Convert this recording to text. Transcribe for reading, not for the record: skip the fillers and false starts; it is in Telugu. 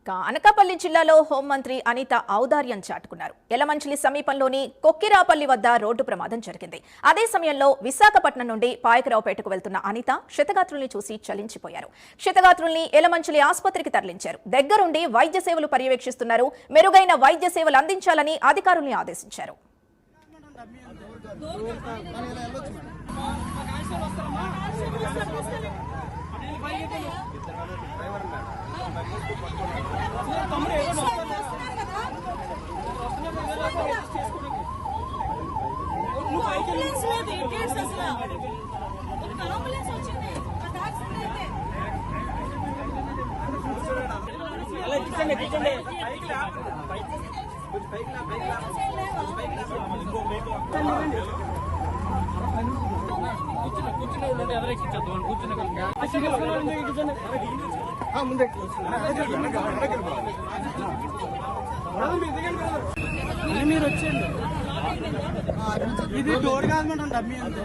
అనకాపల్లి జిల్లాలో హోంమంత్రి అనిత ఔదార్యం చాటుకున్నారు. యలమంచిలి సమీపంలోని కొక్కిరాపల్లి వద్ద రోడ్డు ప్రమాదం జరిగింది. అదే సమయంలో విశాఖపట్నం నుండి పాయకరావుపేటకు వెళ్తున్న అనిత క్షతగాత్రుల్ని చూసి చలించిపోయారు. క్షతగాత్రుల్ని యలమంచిలి ఆసుపత్రికి తరలించారు. దగ్గరుండి వైద్య సేవలు పర్యవేక్షిస్తున్నారు. మెరుగైన వైద్య సేవలు అందించాలని అధికారుల్ని ఆదేశించారు. మీరు వచ్చేయండి. ఇది డోర్ కాదు మేడం, డమ్మీ అంతే.